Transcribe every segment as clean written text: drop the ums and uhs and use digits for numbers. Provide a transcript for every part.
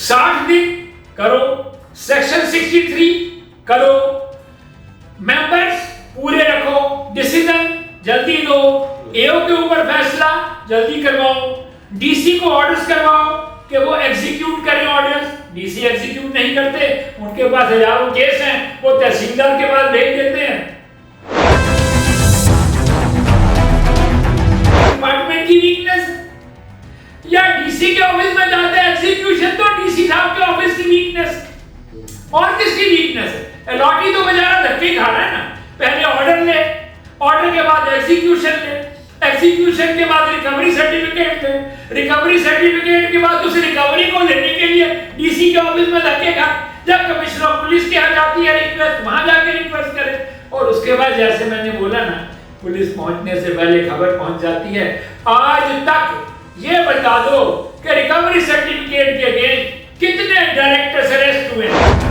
60 दिन करो, सेक्शन 63 करो, मेंबर्स पूरे रखो, डिसीजन जल्दी दो, एओ के ऊपर फैसला जल्दी करवाओ, डीसी को ऑर्डर्स करवाओ कि वो एग्जीक्यूट करें ऑर्डर्स। डीसी एग्जीक्यूट नहीं करते, उनके पास हजारों केस हैं, वो तहसीलदार के पास भेज देते हैं। डिपार्टमेंट की वीकनेस या डीसी के ऑफिस में जाते हैं एग्जीक्यूशन, तो डीसी साहब के ऑफिस की वीकनेस। और किसकी वीकनेस है? अलॉटी तो बेचारा धक्के खा रहा है ना, पहले ऑर्डर ले, ऑर्डर के बाद एग्जीक्यूशन ले, एग्जीक्यूशन के बाद रिकवरी सर्टिफिकेट ले, रिकवरी सर्टिफिकेट के बाद उस रिकवरी को लेने के लिए डीसी के ऑफिस में धक्के खा, जब कमिश्नर ऑफ पुलिस के यहाँ जाती है रिक्वेस्ट, वहां जाके रिक्वेस्ट करे, और उसके बाद जैसे मैंने बोला ना, पुलिस पहुंचने से पहले खबर पहुंच जाती है। आज तक ये बता दो कि रिकवरी सर्टिफिकेट के अगेंस्ट कितने डायरेक्टर्स अरेस्ट हुए हैं?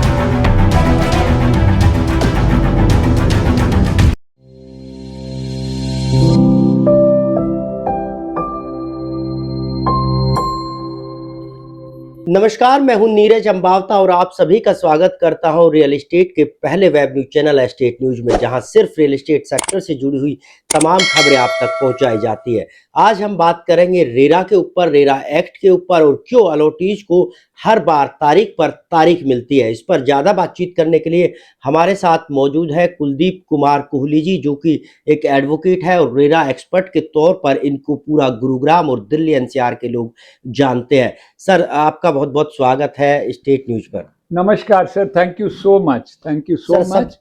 नमस्कार, मैं हूं नीरज अंबावता और आप सभी का स्वागत करता हूं रियल एस्टेट के पहले web news channel estate news में, जहां सिर्फ रियल एस्टेट सेक्टर से जुड़ी हुई तमाम खबरें आप तक पहुंचाई जाती है। आज हम बात करेंगे रेरा के ऊपर, रेरा एक्ट के ऊपर, और क्यों अलॉटीज को हर बार तारीख पर तारीख मिलती है। इस पर ज़्यादा बातचीत करने के लिए हमारे साथ मौजूद है कुलदीप कुमार कोहली जी, जो कि एक एडवोकेट है और रेरा एक्सपर्ट के तौर पर इनको पूरा गुरुग्राम और दिल्ली एनसीआर के लोग जानते हैं। सर, आपका बहुत बहुत स्वागत है स्टेट न्यूज पर। नमस्कार sir, thank you so much, thank you so much.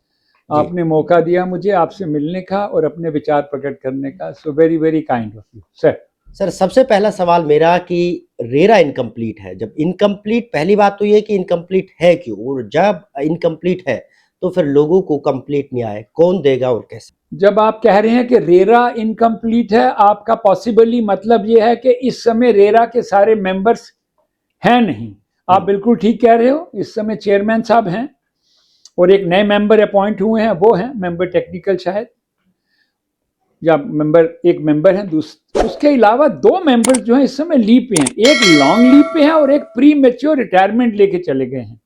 आपने मौका दिया मुझे आपसे मिलने का और अपने विचार प्रकट करने का, so very very kind of you sir. Sir, सबसे पहला सवाल मेरा कि रेरा इनकम्प्लीट है, जब इनकम्प्लीट, पहली बात तो ये कि इनकम्प्लीट है क्यों, और जब इनकम्प्लीट है तो फिर लोगों को कंप्लीट नहीं आए, कौन देगा और कैसे? जब आप कह रहे हैं कि रेरा इनकम्प्लीट है, आपका पॉसिबली मतलब ये है कि इस समय रेरा के सारे मेंबर्स हैं नहीं। आप बिल्कुल ठीक कह रहे हो, इस समय चेयरमैन साहब हैं और एक नए मेंबर अपॉइंट हुए हैं, वो हैं मेंबर टेक्निकल शायद, या एक मेंबर है, उसके अलावा दो मेंबर्स जो हैं इस समय लीव पे हैं, एक लॉन्ग लीव पे है और एक प्री मैच्योर रिटायरमेंट लेके चले गए हैं।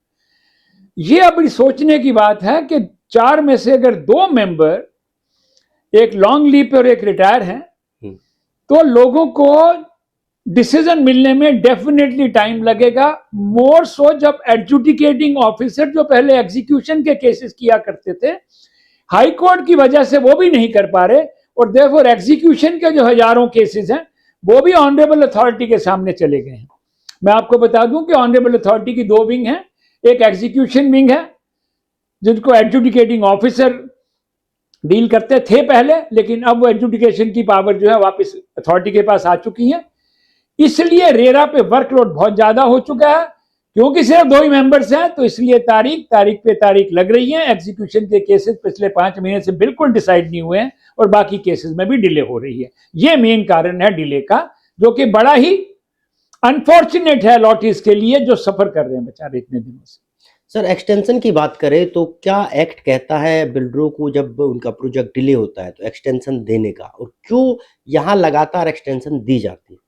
ये अब सोचने की बात है कि चार में से अगर दो मेंबर, एक लॉन्ग लीव पे और एक रिटायर हैं, तो लोगों को डिसीजन मिलने में डेफिनेटली टाइम लगेगा। मोर सो जब एडजुडिकेटिंग ऑफिसर जो पहले एग्जीक्यूशन के केसेस किया करते थे, हाई कोर्ट की वजह से वो भी नहीं कर पा रहे, और देयरफॉर एग्जीक्यूशन के जो हजारों केसेस हैं वो भी ऑनरेबल अथॉरिटी के सामने चले गए हैं। मैं आपको बता दूं कि ऑनरेबल अथॉरिटी की दो विंग हैं, एक एग्जीक्यूशन विंग है जिनको एडजुडिकेटिंग ऑफिसर डील करते थे पहले, लेकिन अब वो एडजुडिकेशन की पावर जो है वापस अथॉरिटी के पास आ चुकी है। इसलिए रेरा पे वर्कलोड बहुत ज्यादा हो चुका है, क्योंकि सिर्फ दो ही मेंबर्स हैं, तो इसलिए तारीख पे तारीख लग रही है। एग्जीक्यूशन के केसेस पिछले 5 महीने से बिल्कुल डिसाइड नहीं हुए हैं और बाकी केसेस में भी डिले हो रही है। ये मेन कारण है डिले का, जो कि बड़ा ही अनफॉर्चुनेट है अलॉटीज के लिए, जो सफर कर रहे हैं बेचारे इतने दिनों से। सर, एक्सटेंशन की बात करें तो क्या एक्ट कहता है बिल्डरों को जब उनका प्रोजेक्ट डिले होता है तो एक्सटेंशन देने का, और क्यों यहाँ लगातार एक्सटेंशन दी जाती है?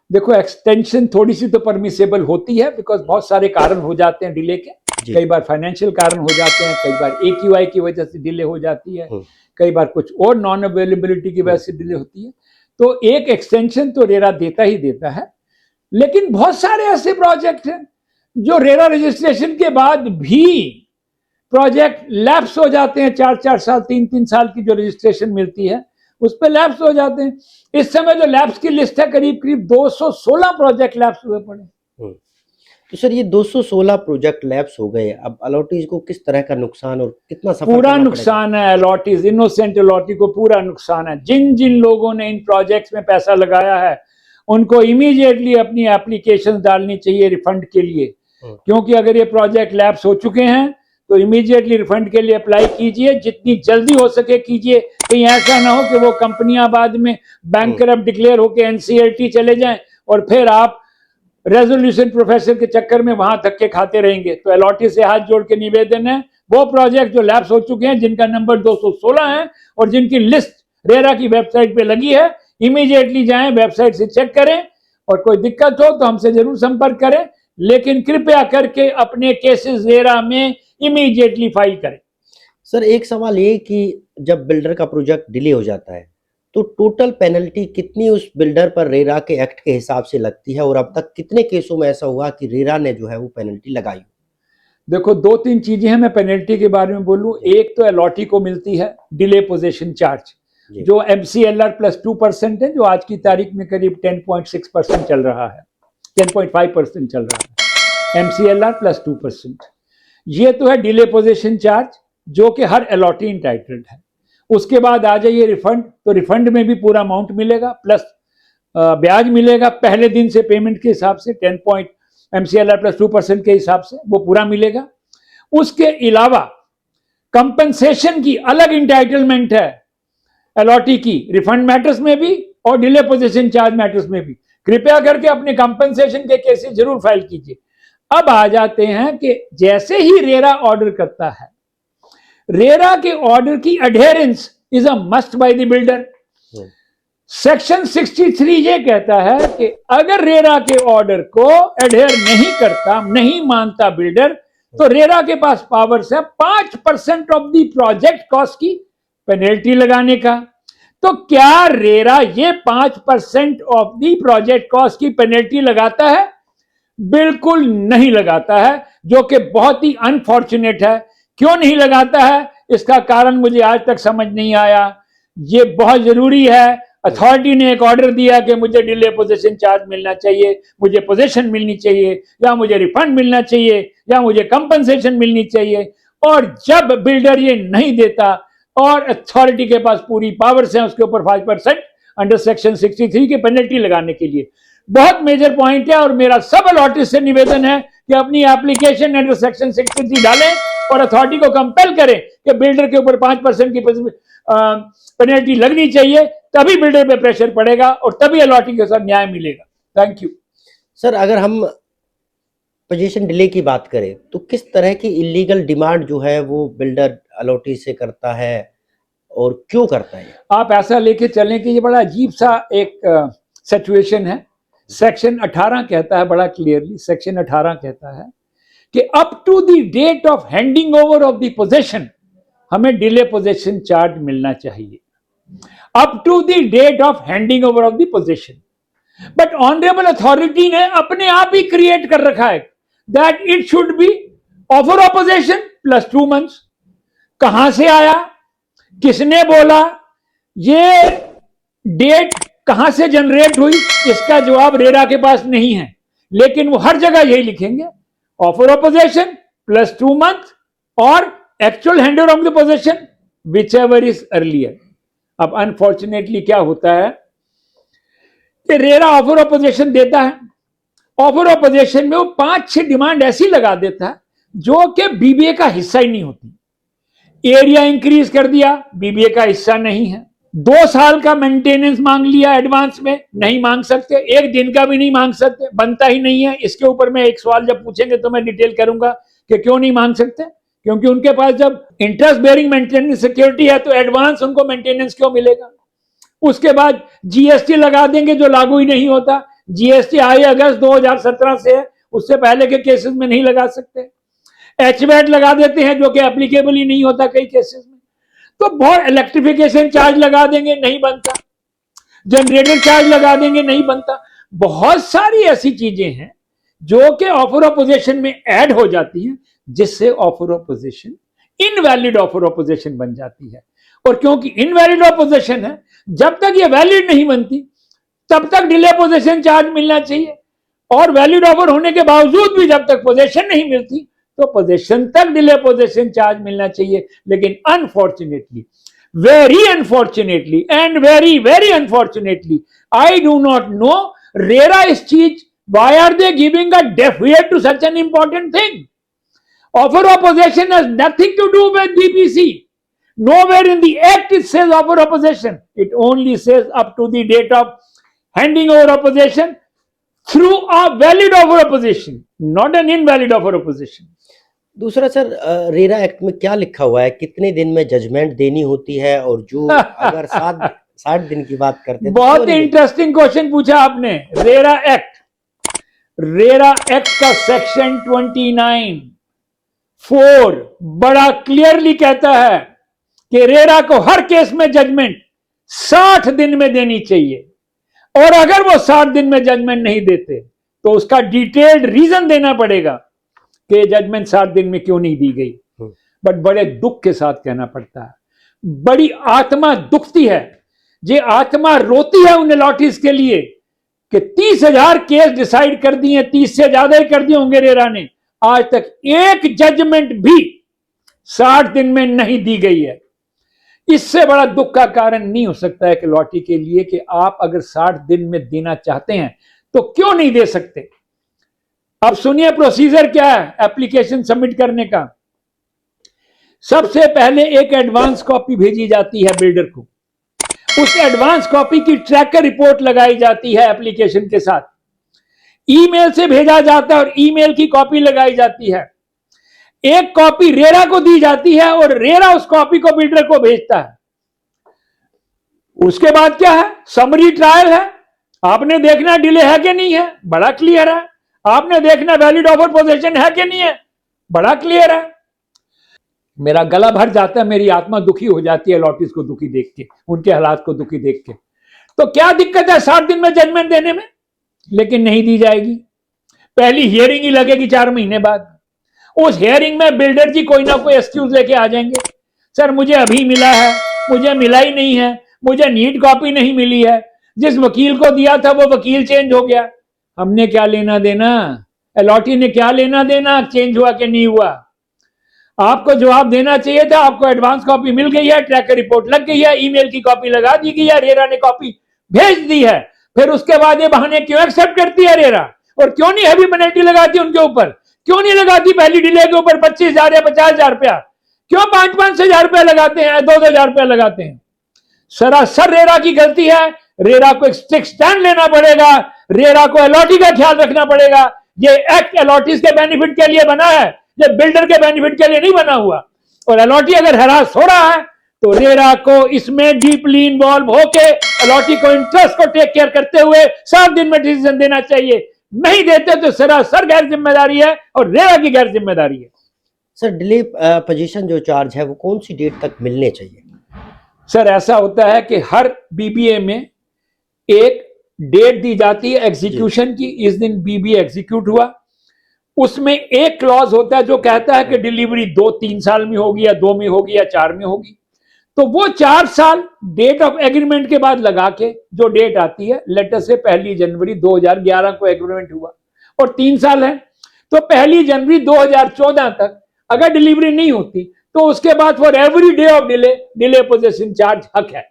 देखो, एक्सटेंशन थोड़ी सी तो परमिसेबल होती है, बिकॉज बहुत सारे कारण हो जाते हैं डिले के। कई बार फाइनेंशियल कारण हो जाते हैं, कई बार AQI की वजह से डिले हो जाती है, कई बार कुछ और नॉन अवेलेबिलिटी की वजह से डिले होती है। तो एक एक्सटेंशन तो रेरा देता ही देता है, लेकिन बहुत सारे ऐसे प्रोजेक्ट हैं जो रेरा रजिस्ट्रेशन के बाद भी प्रोजेक्ट लैप्स हो जाते हैं। 4-4 साल, 3-3 साल की जो रजिस्ट्रेशन मिलती है उस पर लैप्स हो जाते हैं। इस समय जो लैप्स की लिस्ट है, करीब 216 प्रोजेक्ट लैप्स हुए पड़े। तो सर, ये 216 प्रोजेक्ट लैप्स हो गए, अब अलॉटीज को किस तरह का नुकसान और कितना सफर पूरा नुकसान है अलॉटीज, इनोसेंट अलॉटी को पूरा नुकसान है। जिन जिन लोगों ने इन प्रोजेक्ट्स में पैसा लगाया है उनको इमीडिएटली अपनी एप्लीकेशन डालनी चाहिए रिफंड के लिए, क्योंकि अगर ये प्रोजेक्ट लैप्स हो चुके हैं तो इमीडिएटली रिफंड के लिए अप्लाई कीजिए, जितनी जल्दी हो सके कीजिए। कहीं ऐसा ना हो कि वो कंपनियां बाद में बैंकरप्ट डिक्लेयर होकर NCLT चले जाएं और फिर आप रेजोल्यूशन प्रोफेसर के चक्कर में वहां धक्के खाते रहेंगे। तो अलॉटी से हाथ जोड़ के निवेदन है, वो प्रोजेक्ट जो लैप्स हो चुके हैं, जिनका नंबर 216 है और जिनकी लिस्ट रेरा की वेबसाइट पे लगी है, इमीडिएटली जाएं, वेबसाइट से चेक करें, और कोई दिक्कत हो तो हमसे जरूर संपर्क करें। लेकिन कृपया करके अपने केसेस रेरा में इमीडिएटली फाइल करें। सर एक सवाल ये कि जब बिल्डर का प्रोजेक्ट डिले हो जाता है तो टोटल पेनल्टी कितनी उस बिल्डर पर रेरा के एक्ट के हिसाब से लगती है और अब तक कितने केसों में ऐसा हुआ कि रेरा ने जो है वो पेनल्टी लगाई? देखो, 2-3 चीजें हैं, मैं पेनल्टी के बारे में बोलूं। एक तो अलॉटी को मिलती है डिले पोजीशन चार्ज, जो MCLR प्लस 2% है, जो आज की तारीख में करीब 10.6% चल रहा है, 10.5% चल रहा है, MCLR प्लस 2%। ये तो है डिले पोजीशन चार्ज, जो कि हर अलॉटी इंटाइटल्ड है। उसके बाद आ जाइए रिफंड, तो रिफंड में भी पूरा अमाउंट मिलेगा, प्लस ब्याज मिलेगा पहले दिन से पेमेंट के हिसाब से, MCLR प्लस 2% के हिसाब से वो पूरा मिलेगा। उसके अलावा कंपनसेशन की अलग इंटाइटलमेंट है अलॉटी की, रिफंड मैटर्स में भी और डिले पोजीशन चार्ज मैटर्स में भी। कृपया करके अपने कंपनसेशन के केसेस जरूर फाइल कीजिए। अब आ जाते हैं कि जैसे ही रेरा ऑर्डर करता है, रेरा के ऑर्डर की adherence is a must by the builder. Section 63 ये कहता है कि अगर रेरा के ऑर्डर को एडहेयर नहीं करता, नहीं मानता बिल्डर, तो रेरा के पास पावर्स है 5% ऑफ द प्रोजेक्ट कॉस्ट की पेनल्टी लगाने का। तो क्या रेरा ये 5% ऑफ द प्रोजेक्ट कॉस्ट की पेनल्टी लगाता है? बिल्कुल नहीं लगाता है, जो कि बहुत ही अनफॉर्चुनेट है। क्यों नहीं लगाता है, इसका कारण मुझे आज तक समझ नहीं आया। ये बहुत जरूरी है। अथॉरिटी ने एक ऑर्डर दिया कि मुझे डिले पोजीशन चार्ज मिलना चाहिए, मुझे पोजीशन मिलनी चाहिए, या मुझे रिफंड मिलना चाहिए, या मुझे कंपनसेशन मिलनी चाहिए। और जब बिल्डर ये नहीं देता और अथॉरिटी के पास पूरी पावर्स हैं उसके ऊपर 5% अंडर सेक्शन 63 की पेनल्टी लगाने के लिए, बहुत मेजर पॉइंट है। और मेरा सब अलॉटी से निवेदन है कि अपनी एप्लीकेशन अंडर सेक्शन 63 डालें और अथॉरिटी को कंपेल करें कि बिल्डर के ऊपर 5% की पेनल्टी लगनी चाहिए, तभी बिल्डर पे प्रेशर पड़ेगा और तभी अलॉटिंग के साथ न्याय मिलेगा। Thank you. सर अगर हम पोजीशन डिले की बात करें तो किस तरह की इलीगल डिमांड जो है वो बिल्डर अलॉटी से करता है और क्यों करता है? आप ऐसा लेके चलें कि ये बड़ा अजीब सा एक सिचुएशन है। सेक्शन 18 कहता है बड़ा क्लियरली, सेक्शन 18 कहता है कि up to the date of handing over of the position हमें डिले पोजीशन चार्ज मिलना चाहिए, up to the date of handing over of the position. But honourable authority ने अपने आप ही क्रिएट कर रखा है that it should be offer opposition plus 2 months। कहां से आया, किसने बोला, ये डेट कहां से जनरेट हुई, इसका जवाब रेरा के पास नहीं है। लेकिन वो हर जगह यही लिखेंगे, ऑफर ऑपोजिशन प्लस 2 months और actual handover of the position which ever is earlier. अब अनफॉर्चुनेटली क्या होता है कि रेरा ऑफर ऑपोजिशन देता है, ऑफर ऑपोजिशन में वो 5-6 डिमांड ऐसी लगा देता है जो कि बीबीए का हिस्सा ही नहीं होती। एरिया इंक्रीज कर दिया, बीबीए का हिस्सा नहीं है। 2 साल का मेंटेनेंस मांग लिया एडवांस में, नहीं मांग सकते। 1 दिन का भी नहीं मांग सकते, बनता ही नहीं है। इसके ऊपर में एक सवाल जब पूछेंगे तो मैं डिटेल करूंगा कि क्यों नहीं मांग सकते, क्योंकि उनके पास जब इंटरेस्ट बेरिंग मेंटेनेंस सिक्योरिटी है तो एडवांस उनको मेंटेनेंस क्यों मिलेगा। उसके बाद जीएसटी लगा देंगे जो लागू ही नहीं होता। जीएसटी आए अगस्त 2017 से है, उससे पहले के केसेस में नहीं लगा सकते। एचवैट लगा देते हैं जो कि एप्लीकेबल ही नहीं होता कई केसेस में। तो बहुत इलेक्ट्रिफिकेशन चार्ज लगा देंगे, नहीं बनता। जनरेटर चार्ज लगा देंगे, नहीं बनता। बहुत सारी ऐसी चीजें हैं जो कि ऑफर ऑपोजिशन में ऐड हो जाती हैं, जिससे offer opposition invalid offer opposition बन जाती है। और क्योंकि इनवैलिड ऑपोजिशन है, जब तक ये वैलिड नहीं बनती तब तक डिले पोजीशन चार्ज मिलना चाहिए। और वैलिड ऑफर होने के बावजूद भी जब तक पोजीशन नहीं मिलती तो पोजीशन तक डिले पोजीशन चार्ज मिलना चाहिए। लेकिन unfortunately, very unfortunately and very very unfortunately, I do not know RERA इस चीज, why are they giving a deaf ear to such an important thing. Offer opposition has nothing to do with DPC. Nowhere in the act it says offer opposition. It only says up to the date of handing over opposition through a valid offer opposition, not an invalid offer opposition. दूसरा sir, RERA act में क्या लिखा हुआ है, कितने दिन में judgement देनी होती है? और जो अगर 60 दिन की बात करते हैं, बहुत इंटरेस्टिंग क्वेश्चन पूछा आपने। रेरा रेरा एक्ट का सेक्शन 29(4) बड़ा क्लियरली कहता है कि रेरा को हर केस में जजमेंट 60 दिन में देनी चाहिए, और अगर वो 60 दिन में जजमेंट नहीं देते तो उसका डिटेल्ड रीजन देना पड़ेगा कि जजमेंट 60 दिन में क्यों नहीं दी गई। बट बड़े दुख के साथ कहना पड़ता है, बड़ी आत्मा दुखती है, जे आत्मा रोती है उन अलॉटीज के लिए कि 30,000 केस डिसाइड कर दिए, 30 से ज्यादा ही कर दिए होंगे रेरा ने, आज तक एक जजमेंट भी 60 दिन में नहीं दी गई है। इससे बड़ा दुख का कारण नहीं हो सकता है कि लॉटरी के लिए कि आप अगर 60 दिन में देना चाहते हैं तो क्यों नहीं दे सकते। अब सुनिए प्रोसीजर क्या है एप्लीकेशन सबमिट करने का। सबसे पहले एक एडवांस कॉपी भेजी जाती है बिल्डर को, उस एडवांस कॉपी की ट्रैकर रिपोर्ट लगाई जाती है एप्लीकेशन के साथ, ईमेल से भेजा जाता है और ईमेल की कॉपी लगाई जाती है, एक कॉपी रेरा को दी जाती है और रेरा उस कॉपी को बिल्डर को भेजता है। उसके बाद क्या है, समरी ट्रायल है, आपने देखना डिले है कि नहीं है, बड़ा क्लियर है, आपने देखना वैलिड ऑफर पोजीशन है कि नहीं है, बड़ा क्लियर है। मेरा गला भर जाता है, मेरी आत्मा दुखी हो जाती है अलॉटीज को दुखी देख के, उनके हालात को दुखी देख के। तो क्या दिक्कत है 60 दिन में जजमेंट देने में, लेकिन नहीं दी जाएगी। पहली हियरिंग ही लगेगी 4 महीने बाद, उस हियरिंग में बिल्डर जी कोई ना कोई एक्सक्यूज लेके आ जाएंगे, सर मुझे अभी मिला है, मुझे मिला ही नहीं है, मुझे नीट कॉपी नहीं मिली है, जिस वकील को दिया था वो वकील चेंज हो गया। हमने क्या लेना देना, अलॉटी ने क्या लेना देना चेंज हुआ कि नहीं हुआ। आपको जवाब देना चाहिए था, आपको एडवांस कॉपी मिल गई है, ट्रैकर रिपोर्ट लग गई है, ईमेल की कॉपी लगा दी गई है, रेरा ने कॉपी भेज दी है, फिर उसके बाद ये बहाने क्यों एक्सेप्ट करती है रेरा, और क्यों नहीं हैवी पेनल्टी लगाती उनके ऊपर, क्यों नहीं लगाती पहली डिले के ऊपर 25,000 या 50,000 रुपया, क्यों 5,000 रुपया लगाते हैं, 2,000 रुपया लगाते हैं। सरासर रेरा की गलती है, रेरा को एक स्ट्रिक्ट स्टैंड लेना पड़ेगा, रेरा को अलॉटी का ख्याल रखना पड़ेगा। ये एक्ट अलॉटीज के बेनिफिट के लिए बना है, ये बिल्डर के बेनिफिट के लिए नहीं बना हुआ। और अलॉटी अगर हरास हो रहा है तो रेरा को इसमें डीपली इन्वॉल्व होके अलॉटी को इंटरेस्ट को टेक केयर करते हुए 7 दिन में डिसीजन देना चाहिए। नहीं देते तो सरासर गैर जिम्मेदारी है और रेरा की गैर जिम्मेदारी है। सर डिले पोजीशन जो चार्ज है वो कौन सी डेट तक मिलने चाहिए? सर ऐसा होता है कि हर बीबीए में एक डेट दी जाती है एग्जीक्यूशन की, इस दिन बीबीए एग्जीक्यूट हुआ, उसमें एक क्लॉज होता है जो कहता है कि डिलीवरी 2-3 साल में होगी या 2 में होगी या 4 में होगी। तो वो 4 साल डेट ऑफ एग्रीमेंट के बाद लगा के जो डेट आती है, लेटर से 1 जनवरी 2011 को एग्रीमेंट हुआ और 3 साल है, तो 1 जनवरी 2014 तक अगर डिलीवरी नहीं होती तो उसके बाद for every day of delay possession charge हक है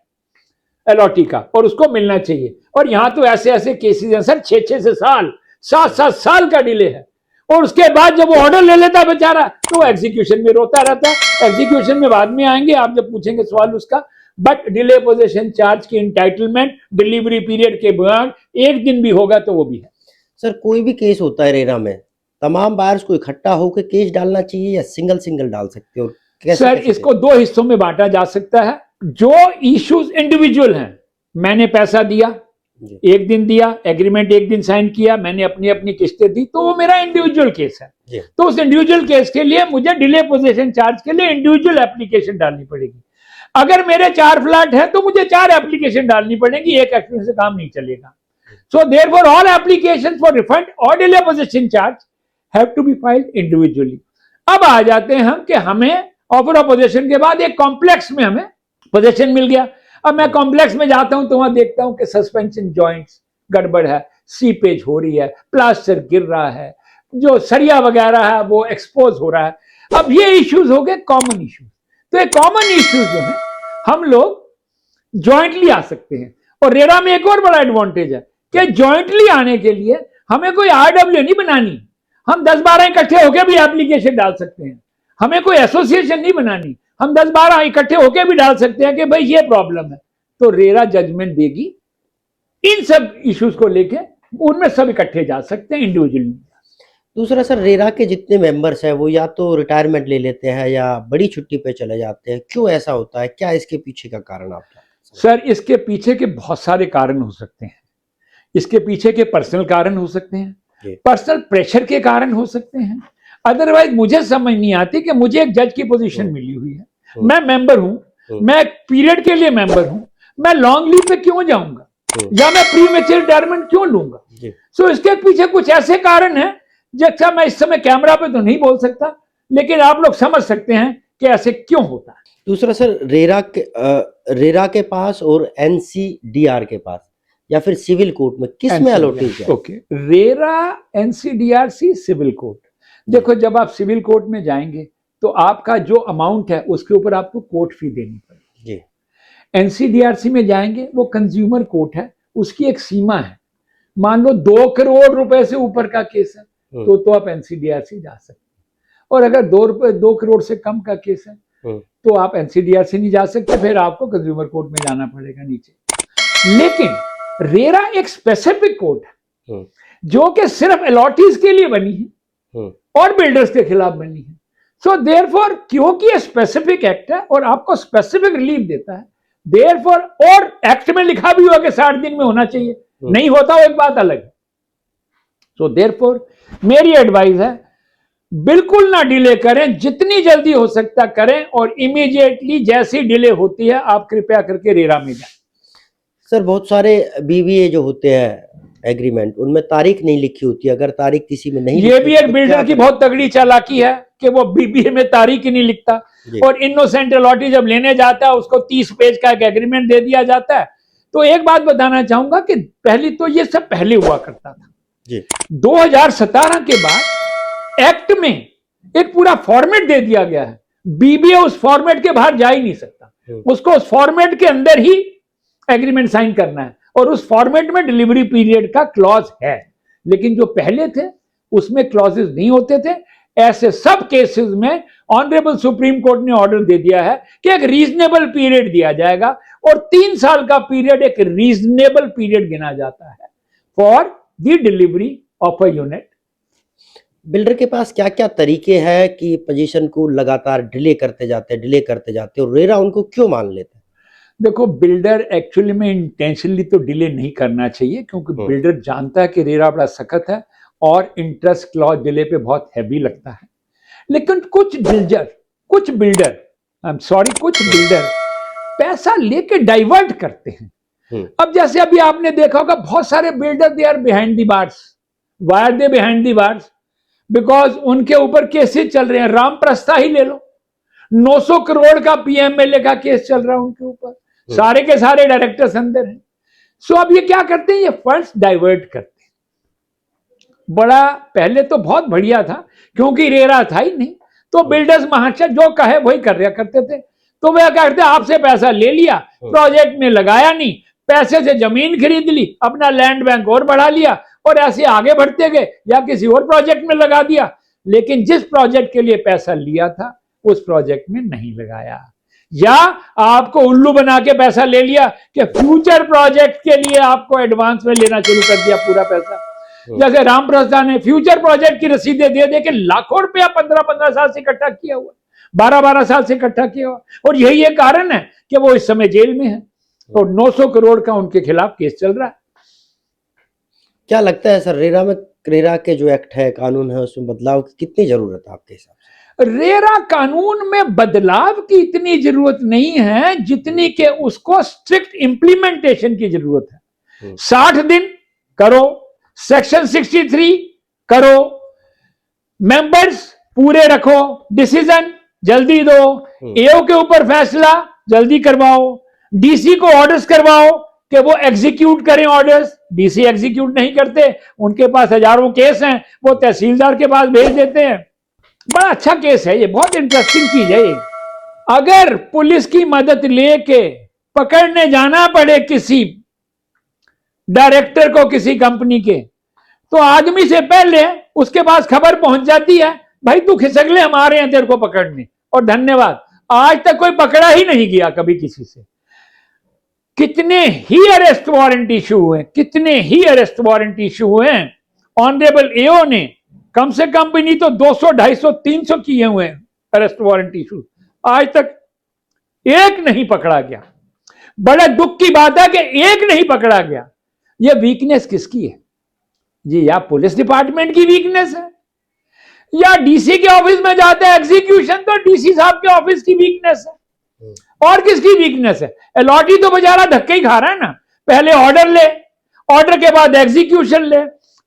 अलॉटी का और उसको मिलना चाहिए। और यहां तो ऐसे ऐसे केसेस हैं सर 6-6 से साल 7-7 साल का डिले है, और उसके बाद जब वो ऑर्डर ले लेता बेचारा तो एग्जीक्यूशन में रोता रहता है। एग्जीक्यूशन में बाद में आएंगे, आप जब पूछेंगे सवाल उसका, बट डिले पोजीशन चार्ज की इंटाइटलमेंट डिलीवरी पीरियड के बाद 1 दिन भी होगा तो वो भी है। सर कोई भी केस होता है रेरा में, तमाम बायर्स को इकट्ठा होकर केस डालना चाहिए या सिंगल सिंगल डाल सकते हो? सर इसको 2 हिस्सों में बांटा जा सकता है। जो इश्यूज इंडिविजुअल हैं, मैंने पैसा दिया, 1 दिन दिया, एग्रीमेंट 1 दिन साइन किया, मैंने अपनी अपनी किस्तें दी, तो वो मेरा इंडिविजुअल केस है। तो उस इंडिविजुअल केस के लिए मुझे डिले पोजीशन चार्ज के लिए इंडिविजुअल एप्लीकेशन डालनी पड़ेगी। अगर मेरे 4 फ्लैट है तो मुझे 4 एप्लीकेशन डालनी पड़ेगी, एक एप्लीकेशन से काम नहीं चलेगा। So therefore all application for refund और delay position charge have to be filed individually. अब आ जाते हैं हम कि हमें ऑफर ऑफ पोजीशन के बाद एक कॉम्प्लेक्स में हमें पोजीशन मिल गया। अब मैं कॉम्प्लेक्स में जाता हूं तो वहां देखता हूं कि सस्पेंशन जॉइंट्स गड़बड़ है, सीपेज हो रही है, प्लास्टर गिर रहा है, जो सरिया वगैरह है वो एक्सपोज हो रहा है। अब ये इश्यूज हो गए कॉमन इश्यूज। तो ये कॉमन इश्यूज जो है हम लोग जॉइंटली आ सकते हैं। और रेरा में एक और बड़ा एडवांटेज है कि जॉइंटली आने के लिए हमें कोई आरडब्ल्यू नहीं बनानी, हम 10-12 इकट्ठे होकर भी एप्लीकेशन डाल सकते हैं। हमें कोई एसोसिएशन नहीं बनानी, हम 10-12 इकट्ठे होकर भी डाल सकते हैं कि भाई ये प्रॉब्लम है, तो रेरा जजमेंट देगी इन सब इश्यूज को लेके, उनमें सब इकट्ठे जा सकते हैं, इंडिविजुअली। दूसरा सर, रेरा के जितने मेंबर्स हैं वो या तो रिटायरमेंट ले लेते हैं या बड़ी छुट्टी पे चले जाते हैं, क्यों ऐसा होता है? क्या इसके पीछे का कारण आप? सर इसके पीछे के बहुत सारे कारण हो सकते हैं। इसके पीछे के पर्सनल कारण हो सकते हैं, पर्सनल प्रेशर के कारण हो सकते हैं। अदरवाइज मुझे समझ नहीं आती कि मुझे एक जज की पोजीशन मिली हुई है, मैं मेंबर हूं, मैं एक पीरियड के लिए मेंबर हूं, मैं लॉन्ग लीव पे क्यों जाऊंगा या मैं प्री मैच्योर रिटायरमेंट क्यों लूंगा। सो इसके पीछे कुछ ऐसे कारण हैं जैसा मैं इस समय कैमरा पे तो नहीं बोल सकता, लेकिन आप लोग समझ सकते हैं कि ऐसे क्यों होता है। दूसरा सर, रेरा के पास और एनसीडीआर के पास या फिर सिविल कोर्ट में किस में अलॉटेज है? Okay, RERA, NCDRC, civil court. देखो, जब आप सिविल कोर्ट में जाएंगे तो आपका जो अमाउंट है उसके ऊपर आपको कोर्ट फी देनी पड़ेगी। एनसीडीआरसी में जाएंगे, वो कंज्यूमर कोर्ट है, उसकी एक सीमा है। मान लो 2 करोड़ रुपए से ऊपर का केस है तो आप एनसीडीआरसी जा सकते हैं, और अगर 2 करोड़ से कम का केस है तो आप एनसीडीआरसी नहीं जा सकते, फिर आपको कंज्यूमर कोर्ट में जाना पड़ेगा नीचे। लेकिन रेरा एक स्पेसिफिक कोर्ट है जो कि सिर्फ अलॉटीज के लिए बनी है और बिल्डर्स के खिलाफ बनी है। सो देयरफॉर, क्योंकि ये स्पेसिफिक एक्ट है और आपको स्पेसिफिक रिलीफ देता है, देयरफॉर, और एक्ट में लिखा भी हुआ कि 60 दिन में होना चाहिए, नहीं होता वो एक बात अलग है। सो देयरफॉर मेरी एडवाइस है, बिल्कुल ना डिले करें, जितनी जल्दी हो सकता करें, और इमीडिएटली जैसी डिले होती है आप कृपया करके रेरा में जाएं। सर, बहुत सारे बीबीए जो होते हैं एग्रीमेंट, उनमें तारीख नहीं लिखी होती, अगर तारीख किसी में नहीं, ये भी एक बिल्डर की बहुत तगड़ी चालाकी है कि वो बीबीए में तारीख ही नहीं लिखता, और इनोसेंट अलॉटी जब लेने जाता है उसको 30 पेज का एक एग्रीमेंट दे दिया जाता है। तो एक बात बताना चाहूंगा कि पहले तो ये सब पहले हुआ करता था जी। 2017 के बाद एक्ट में एक पूरा फॉर्मेट दे दिया गया है, बीबीए उस फॉर्मेट के बाहर जा ही नहीं सकता, उसको उस फॉर्मेट के अंदर ही एग्रीमेंट साइन करना है, और उस फॉर्मेट में डिलीवरी पीरियड का क्लॉज है। लेकिन जो पहले थे उसमें क्लॉजेस नहीं होते थे। ऐसे सब केसेस में ऑनरेबल सुप्रीम कोर्ट ने ऑर्डर दे दिया है कि एक रीजनेबल पीरियड दिया जाएगा, और 3 साल का पीरियड एक रीजनेबल पीरियड गिना जाता है for the delivery of a unit. Builder के पास क्या क्या तरीके हैं कि पोजीशन को लगातार डिले करते जाते, और रेरा उनको क्यों मान लेते हैं? देखो, बिल्डर एक्चुअली में इंटेंशनली तो डिले नहीं करना चाहिए, क्योंकि बिल्डर जानता है कि रेरा बड़ा सख्त है और इंटरेस्ट क्लॉज डिले पे बहुत हैवी लगता है। लेकिन कुछ बिल्डर पैसा लेके डाइवर्ट करते हैं। अब जैसे अभी आपने देखा होगा, बहुत सारे builder they are behind the bars. Why are they behind the bars? Because उनके ऊपर केसेस चल रहे हैं। रामप्रस्था ही ले लो, 900 करोड़ का पीएमएलए का केस चल रहा है उनके ऊपर, सारे के सारे डायरेक्टर्स अंदर हैं। सो अब ये क्या करते हैं, ये फंड्स डाइवर्ट करते हैं। बड़ा पहले तो बहुत बढ़िया था, क्योंकि रेरा था ही नहीं, तो बिल्डर्स महाशय जो कहे वही कर रहा करते थे। तो वे क्या करते, आपसे पैसा ले लिया, प्रोजेक्ट में लगाया नहीं, पैसे से जमीन खरीद ली, अपना लैंड बैंक और बढ़ा लिया, और ऐसे आगे बढ़ते गए, या किसी और प्रोजेक्ट में लगा दिया। लेकिन जिस प्रोजेक्ट के लिए पैसा लिया था उस प्रोजेक्ट में नहीं लगाया, या आपको उल्लू बना के पैसा ले लिया कि फ्यूचर प्रोजेक्ट के लिए आपको एडवांस में लेना शुरू कर दिया पूरा पैसा। जैसे रामप्रस्था ने फ्यूचर प्रोजेक्ट की रसीदें दे दे के लाखों रुपया 15-15 साल से इकट्ठा किया हुआ, 12-12 साल से इकट्ठा किया हुआ, और यही एक कारण है कि वो इस समय जेल में है, और 900 करोड़ का उनके खिलाफ केस चल रहा है। क्या लगता है सर, रेरा के जो एक्ट है, कानून है, उसमें बदलाव की कितनी जरूरत है आपके हिसाब से? रेरा कानून में बदलाव की इतनी जरूरत नहीं है जितनी कि उसको स्ट्रिक्ट इंप्लीमेंटेशन की जरूरत है। 60 दिन करो, सेक्शन 63 करो, मेंबर्स पूरे रखो, डिसीजन जल्दी दो, एओ के ऊपर फैसला जल्दी करवाओ, डीसी को ऑर्डर्स करवाओ कि वो एग्जीक्यूट करें ऑर्डर्स। डीसी एग्जीक्यूट नहीं करते, उनके पास हजारों केस हैं, वो तहसीलदार के पास भेज देते हैं। बड़ा अच्छा केस है ये, बहुत इंटरेस्टिंग चीज है ये। अगर पुलिस की मदद लेके पकड़ने जाना पड़े किसी डायरेक्टर को किसी कंपनी के, तो आदमी से पहले उसके पास खबर पहुंच जाती है, भाई तू खिसक ले, हम आ रहे हैं तेरे को पकड़ने, और धन्यवाद। आज तक कोई पकड़ा ही नहीं गया कभी किसी से। कितने ही अरेस्ट वारंट इशू हुए, कितने ही अरेस्ट वारंट इशू हुए। ऑनरेबल एओ ने कम से कम भी नहीं तो 200, 250, 300 किए हुए हैं अरेस्ट वारंट इशू, आज तक एक नहीं पकड़ा गया। बड़ा दुख की बात है कि एक नहीं पकड़ा गया। यह वीकनेस किसकी है? जी या पुलिस डिपार्टमेंट की वीकनेस है, या डीसी के ऑफिस में जाते हैं एग्जीक्यूशन तो डीसी साहब के ऑफिस की वीकनेस है। और किसकी वीकनेस है? अलॉटी तो बेचारा धक्के ही खा रहा है ना, पहले ऑर्डर ले, ऑर्डर के बाद एग्जीक्यूशन ले,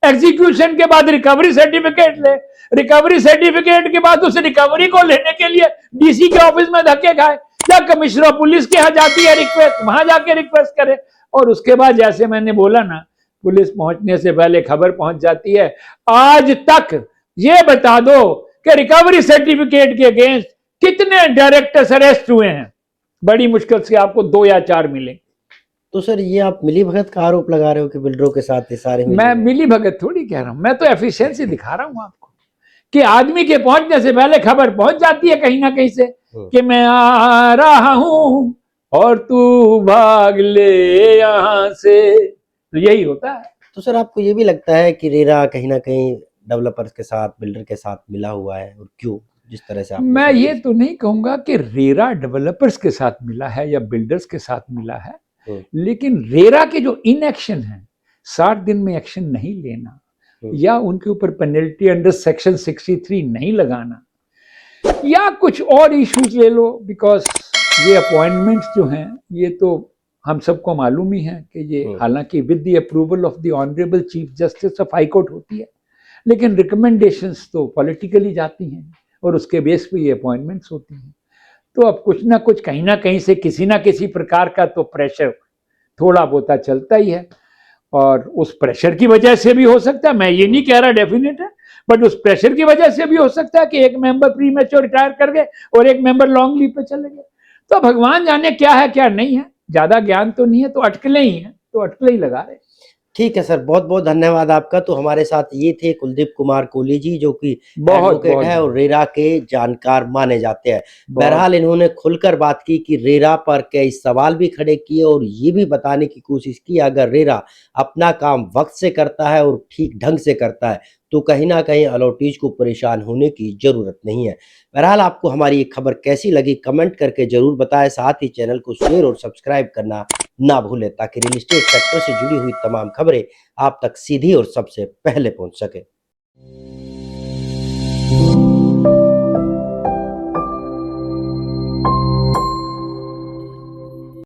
एग्जीक्यूशन के बाद रिकवरी सर्टिफिकेट ले, रिकवरी सर्टिफिकेट के बाद उस रिकवरी को लेने के लिए डीसी के ऑफिस में धक्के खाए, या कमिश्नर ऑफ पुलिस के यहां जाती है रिक्वेस्ट, वहां जाके रिक्वेस्ट करे, और उसके बाद जैसे मैंने बोला ना, पुलिस पहुंचने से पहले खबर पहुंच जाती है। आज तक ये बता दो कि रिकवरी सर्टिफिकेट के अगेंस्ट कितने डायरेक्टर्स अरेस्ट हुए हैं? बड़ी मुश्किल से आपको 2 या 4 मिले। तो सर ये आप मिली भगत का आरोप लगा रहे हो कि बिल्डरों के साथ ये सारे मैं मिली भगत थोड़ी कह रहा हूं, मैं तो एफिशिएंसी दिखा रहा हूं आपको कि आदमी के पहुंचने से पहले खबर पहुंच जाती है कहीं ना कहीं से कि मैं आ रहा हूं और तू भाग ले यहां से, तो यही होता है। तो सर आपको ये भी लगता है कि रेरा कहीं ना कहीं डेवलपर्स के साथ, बिल्डर के साथ मिला हुआ है, और क्यों? जिस तरह से मैं ये तो नहीं कहूंगा कि रेरा डेवलपर्स के साथ मिला है या बिल्डर्स के साथ मिला है, लेकिन रेरा के जो इनएक्शन है, 60 दिन में एक्शन नहीं लेना या उनके ऊपर पेनल्टी अंडर सेक्शन 63 नहीं लगाना, या कुछ और इश्यूज ले लो, बिकॉज ये अपॉइंटमेंट्स जो हैं ये तो हम सबको मालूम ही है कि ये हालांकि with the approval of the honourable chief justice of high court होती है, लेकिन रिकमेंडेशंस तो पॉलिटिकली जाती हैं और उसके बेस पे ये अपॉइंटमेंट्स होती हैं। तो अब कुछ ना कुछ कहीं ना कहीं से किसी ना किसी प्रकार का तो प्रेशर थोड़ा बहुत चलता ही है, और उस प्रेशर की वजह से भी हो सकता है, मैं ये नहीं कह रहा डेफिनेट है, बट उस प्रेशर की वजह से भी हो सकता है कि एक मेंबर प्रीमेच्योर रिटायर कर गए और एक मेंबर लॉन्ग लीव पे चले गए। तो भगवान जाने क्या है क्या नहीं है, ज्यादा ज्ञान तो नहीं है, तो अटकलें ही हैं, तो अटकलें ही लगा रहे। ठीक है सर, बहुत बहुत धन्यवाद आपका। तो हमारे साथ ये थे कुलदीप कुमार कोहली जी, जो कि एडवोकेट है और रेरा के जानकार माने जाते हैं। बहरहाल इन्होंने खुलकर बात की कि रेरा पर कई सवाल भी खड़े किए और ये भी बताने की कोशिश की अगर रेरा अपना काम वक्त से करता है और ठीक ढंग से करता है तो कहीं ना कहीं अलॉटीज को परेशान होने की जरूरत नहीं है। बहरहाल आपको हमारी ये खबर कैसी लगी कमेंट करके जरूर बताएं, साथ ही चैनल को शेयर और सब्सक्राइब करना ना भूलें ताकि रियल एस्टेट सेक्टर से जुड़ी हुई तमाम खबरें आप तक सीधी और सबसे पहले पहुंच सके।